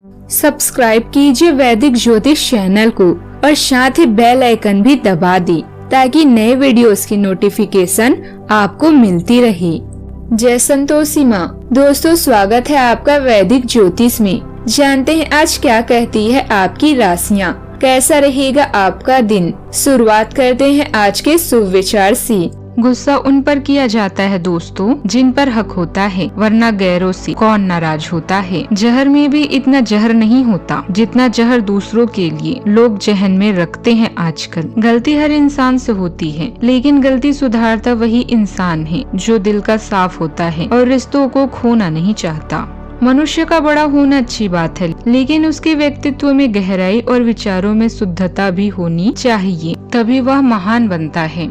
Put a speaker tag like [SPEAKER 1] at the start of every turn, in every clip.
[SPEAKER 1] Subscribe कीजिए वैदिक ज्योतिष चैनल को और साथ ही बेल आइकन भी दबा दी ताकि नए वीडियोस की नोटिफिकेशन आपको मिलती रहे। जय संतोषी माँ। दोस्तों, स्वागत है आपका वैदिक ज्योतिष में। जानते हैं आज क्या कहती है आपकी राशियाँ, कैसा रहेगा आपका दिन। शुरुआत करते हैं आज के शुभ विचार से। गुस्सा उन पर किया जाता है दोस्तों जिन पर हक होता है, वरना गैरों से कौन नाराज होता है। जहर में भी इतना जहर नहीं होता जितना जहर दूसरों के लिए लोग जहन में रखते हैं आजकल। गलती हर इंसान से होती है, लेकिन गलती सुधारता वही इंसान है जो दिल का साफ होता है और रिश्तों को खोना नहीं चाहता। मनुष्य का बड़ा होना अच्छी बात है, लेकिन उसके व्यक्तित्व में गहराई और विचारों में शुद्धता भी होनी चाहिए, तभी वह महान बनता है।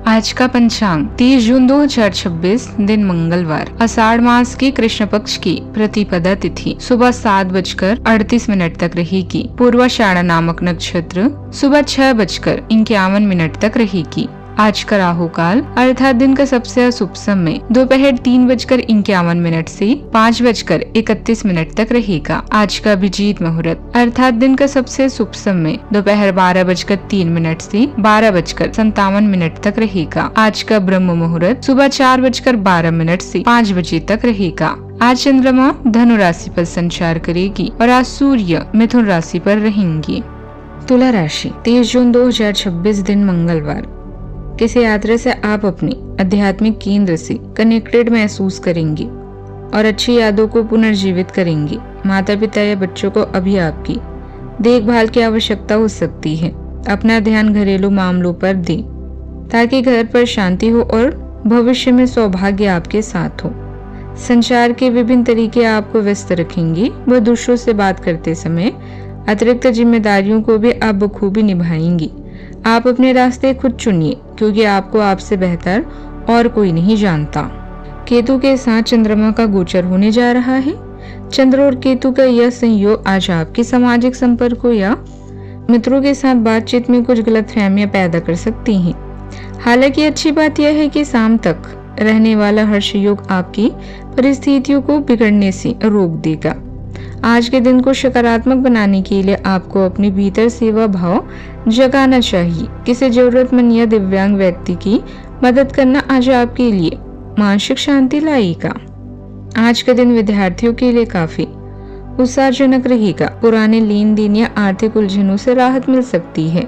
[SPEAKER 1] आज का पंचांग 30 जून 2026, दिन मंगलवार, आषाढ़ मास की कृष्ण पक्ष की प्रतिपदा तिथि सुबह 7:38 तक रहेगी। पूर्वाषाढ़ नामक नक्षत्र सुबह 6:51 तक रहेगी। आज का राहु काल अर्थात दिन का सबसे अशुभ समय दोपहर 3:51 से 5:31 तक रहेगा। आज का अभिजीत मुहूर्त अर्थात दिन का सबसे शुभ समय दोपहर 12:03 से 12:57 तक रहेगा। आज का ब्रह्म मुहूर्त सुबह 4:12 से 5 बजे तक रहेगा। आज चंद्रमा धनु राशि पर संचार करेगी और आज सूर्य मिथुन राशि पर रहेंगी। तुला राशि 23 जून 2026, दिन मंगलवार, किसी यात्रा से आप अपने आध्यात्मिक केंद्र से कनेक्टेड महसूस करेंगे और अच्छी यादों को पुनर्जीवित करेंगे। माता पिता या बच्चों को अभी आपकी देखभाल की आवश्यकता हो सकती है। अपना ध्यान घरेलू मामलों पर दें ताकि घर पर शांति हो और भविष्य में सौभाग्य आपके साथ हो। संचार के विभिन्न तरीके आपको व्यस्त रखेंगे। वह दूसरों से बात करते समय अतिरिक्त जिम्मेदारियों को भी आप बखूबी निभाएंगी। आप अपने रास्ते खुद चुनिए क्योंकि आपको आपसे बेहतर और कोई नहीं जानता। केतु के साथ चंद्रमा का गोचर होने जा रहा है। चंद्र और केतु का यह संयोग आज आपके सामाजिक संपर्कों या मित्रों के साथ बातचीत में कुछ गलतफहमियां पैदा कर सकती हैं। हालांकि अच्छी बात यह है कि शाम तक रहने वाला हर्ष योग आपकी परिस्थितियों को बिगड़ने से रोक देगा। आज के दिन को सकारात्मक बनाने के लिए आपको अपने भीतर सेवा भाव जगाना चाहिए। किसी जरूरतमंद या दिव्यांग व्यक्ति की मदद करना आज आपके लिए मानसिक शांति लाएगा। आज का दिन विद्यार्थियों के लिए काफी उत्साहजनक रहेगा। पुराने लेन देन या आर्थिक उलझनों से राहत मिल सकती है।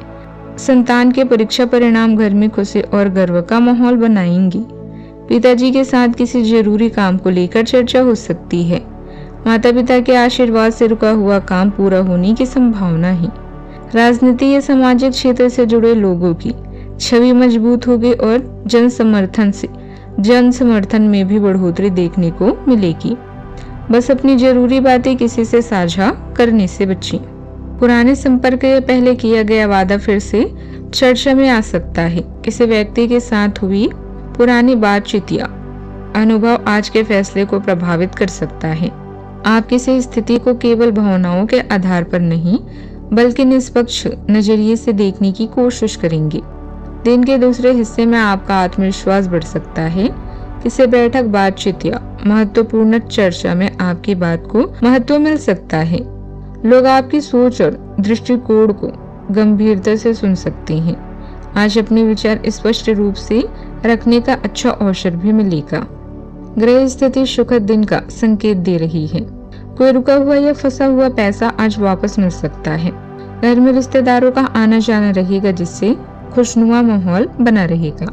[SPEAKER 1] संतान के परीक्षा परिणाम घर में खुशी और गर्व का माहौल बनाएंगे। पिताजी के साथ किसी जरूरी काम को लेकर चर्चा हो सकती है। माता पिता के आशीर्वाद से रुका हुआ काम पूरा होने की संभावना है। राजनीति या सामाजिक क्षेत्र से जुड़े लोगों की छवि मजबूत होगी और जन समर्थन में भी बढ़ोतरी देखने को मिलेगी। बस अपनी जरूरी बातें किसी से साझा करने से बचें। पुराने संपर्क या पहले किया गया वादा फिर से चर्चा में आ सकता है। किसी व्यक्ति के साथ हुई पुरानी बातचीत या अनुभव आज के फैसले को प्रभावित कर सकता है। आप किसी स्थिति को केवल भावनाओं के आधार पर नहीं बल्कि निष्पक्ष नजरिए से देखने की कोशिश करेंगे। दिन के दूसरे हिस्से में आपका आत्मविश्वास बढ़ सकता है। किसी बैठक, बातचीत या महत्वपूर्ण चर्चा में आपकी बात को महत्व मिल सकता है। लोग आपकी सोच और दृष्टिकोण को गंभीरता से सुन सकते हैं। आज अपने विचार स्पष्ट रूप से रखने का अच्छा अवसर भी मिलेगा। ग्रह स्थिति सुखद दिन का संकेत दे रही है। कोई रुका हुआ या फंसा हुआ पैसा आज वापस मिल सकता है। घर में रिश्तेदारों का आना जाना रहेगा जिससे खुशनुमा माहौल बना रहेगा।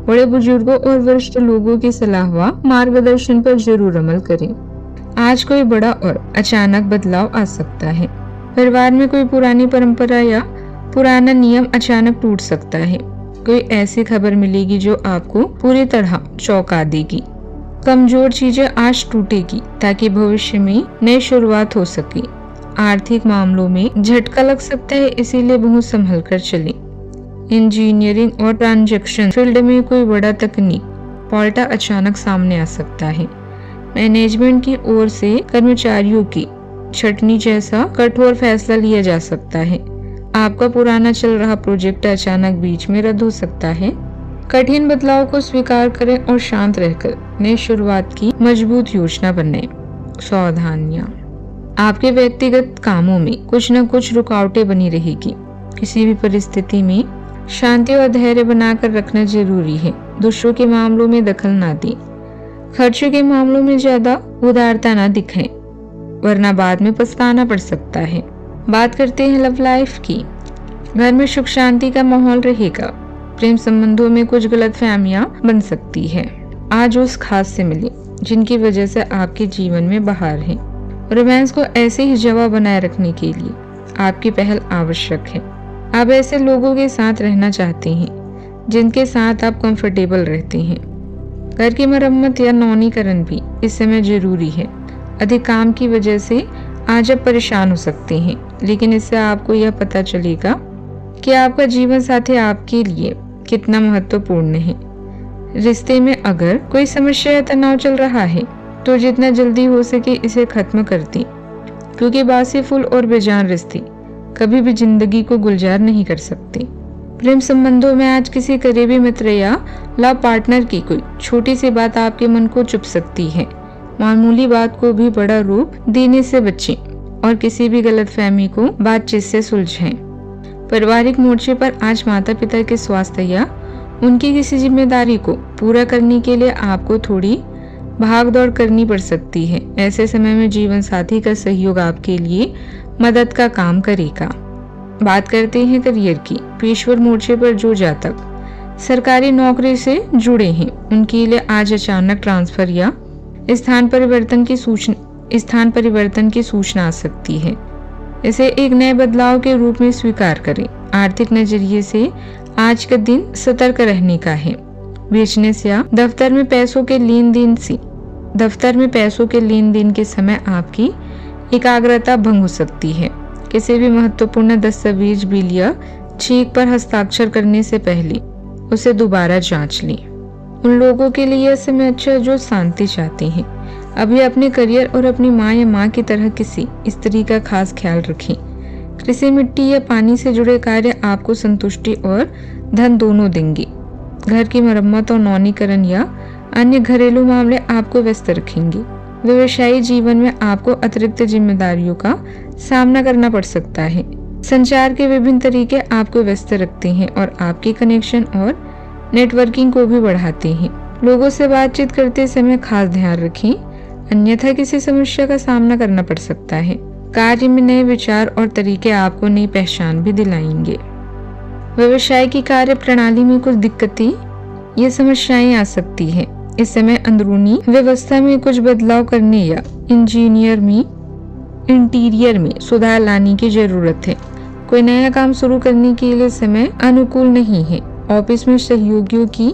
[SPEAKER 1] बड़े बुजुर्गों और वरिष्ठ लोगों की सलाह व मार्गदर्शन पर जरूर अमल करें। आज कोई बड़ा और अचानक बदलाव आ सकता है। परिवार में कोई पुरानी परंपरा या पुराना नियम अचानक टूट सकता है। कोई ऐसी खबर मिलेगी जो आपको पूरी तरह चौंका देगी। कमजोर चीजें आज टूटेगी ताकि भविष्य में नई शुरुआत हो सके। आर्थिक मामलों में झटका लग सकता है, इसीलिए बहुत संभल कर चलें। इंजीनियरिंग और ट्रांजैक्शन फील्ड में कोई बड़ा तकनीक पलटा अचानक सामने आ सकता है। मैनेजमेंट की ओर से कर्मचारियों की छटनी जैसा कठोर फैसला लिया जा सकता है। आपका पुराना चल रहा प्रोजेक्ट अचानक बीच में रद्द हो सकता है। कठिन बदलाव को स्वीकार करें और शांत रहकर नई शुरुआत की मजबूत योजना बनाएं। सावधानियां। आपके व्यक्तिगत कामों में कुछ न कुछ रुकावटें बनी रहेगी। किसी भी परिस्थिति में शांति और धैर्य बनाकर रखना जरूरी है। दूसरों के मामलों में दखल ना दें। खर्चों के मामलों में ज्यादा उदारता ना दिखाएं, वरना बाद में पछताना पड़ सकता है। बात करते हैं लव लाइफ की। घर में सुख शांति का माहौल रहेगा। प्रेम संबंधों में कुछ गलतफहमियां बन सकती है। आज उस खास से मिले जिनकी वजह से आपके जीवन में बहार है। रोमांस को ऐसे ही जवा बनाए रखने के लिए आपकी पहल आवश्यक है। आप ऐसे लोगों के साथ रहना चाहते हैं जिनके साथ आप कंफर्टेबल रहते हैं। घर की मरम्मत या नवीनीकरण भी इस समय जरूरी है। अधिक काम की वजह से आज आप परेशान हो सकते हैं, लेकिन इससे आपको यह पता चलेगा कि आपका जीवन साथी आपके लिए कितना महत्वपूर्ण है। रिश्ते में अगर कोई समस्या या तनाव चल रहा है तो जितना जल्दी हो सके इसे खत्म कर दें, क्योंकि बासी फूल और बेजान रिश्ते कभी भी जिंदगी को गुलजार नहीं कर सकते। प्रेम संबंधों में आज किसी करीबी मित्र या लव पार्टनर की कोई छोटी सी बात आपके मन को चुभ सकती है। मामूली बात को भी बड़ा रूप देने से बचें और किसी भी गलतफहमी को बातचीत से सुलझाएं। पारिवारिक मोर्चे पर आज माता पिता के स्वास्थ्य या उनकी किसी जिम्मेदारी को पूरा करने के लिए आपको थोड़ी भाग दौड़ करनी पड़ सकती है। ऐसे समय में जीवन साथी का सहयोग आपके लिए मदद का काम करेगा। बात करते हैं करियर की। पेशेवर मोर्चे पर जो जातक सरकारी नौकरी से जुड़े हैं उनके लिए आज अचानक ट्रांसफर या स्थान परिवर्तन की सूचना आ सकती है। इसे एक नए बदलाव के रूप में स्वीकार करें। आर्थिक नजरिए से आज का दिन सतर्क रहने का है। बिजनेस या दफ्तर में पैसों के लेन देन के समय आपकी एकाग्रता भंग हो सकती है। किसी भी महत्वपूर्ण दस्तावेज, बिल या चेक पर हस्ताक्षर करने से पहले उसे दोबारा जांच लें। उन लोगों के लिए यह समय अच्छा जो शांति चाहते हैं। अभी अपने करियर और अपनी माँ की तरह किसी स्त्री का खास ख्याल रखें। कृषि, मिट्टी या पानी से जुड़े कार्य आपको संतुष्टि और धन दोनों देंगे। घर की मरम्मत और नवीनीकरण या अन्य घरेलू मामले आपको व्यस्त रखेंगे। व्यवसायी जीवन में आपको अतिरिक्त जिम्मेदारियों का सामना करना पड़ सकता है। संचार के विभिन्न तरीके आपको व्यस्त रखते हैं और आपके कनेक्शन और नेटवर्किंग को भी बढ़ाते हैं। लोगों से बातचीत करते समय खास ध्यान रखें, अन्यथा किसी समस्या का सामना करना पड़ सकता है। कार्य में नए विचार और तरीके आपको नई पहचान भी दिलाएंगे। व्यवसाय की कार्य प्रणाली में कुछ दिक्कतें या समस्याएं आ सकती है। इस समय अंदरूनी व्यवस्था में कुछ बदलाव करने या इंटीरियर में सुधार लाने की जरूरत है। कोई नया काम शुरू करने के लिए समय अनुकूल नहीं है। ऑफिस में सहयोगियों की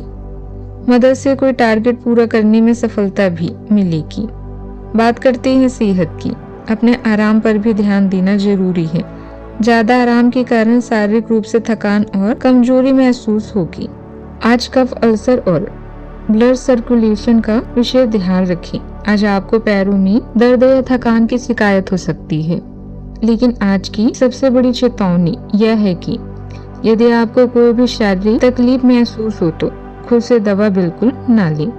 [SPEAKER 1] मदद से कोई टारगेट पूरा करने में सफलता भी मिलेगी। बात करते हैं सेहत की। अपने आराम पर भी ध्यान देना जरूरी है। ज्यादा आराम के कारण शारीरिक रूप से थकान और कमजोरी महसूस होगी। आज कफ, अल्सर और ब्लड सर्कुलेशन का विशेष ध्यान रखें। आज आपको पैरों में दर्द या थकान की शिकायत हो सकती है, लेकिन आज की सबसे बड़ी चेतावनी यह है कि यदि आपको कोई भी शारीरिक तकलीफ महसूस हो तो खुद से दवा बिल्कुल ना लें।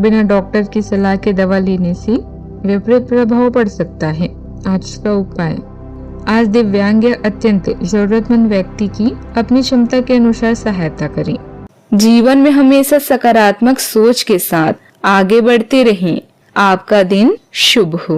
[SPEAKER 1] बिना डॉक्टर की सलाह के दवा लेने से विपरीत प्रभाव पड़ सकता है। आज का उपाय, आज दिव्यांग या अत्यंत जरूरतमंद व्यक्ति की अपनी क्षमता के अनुसार सहायता करें। जीवन में हमेशा सकारात्मक सोच के साथ आगे बढ़ते रहें। आपका दिन शुभ हो।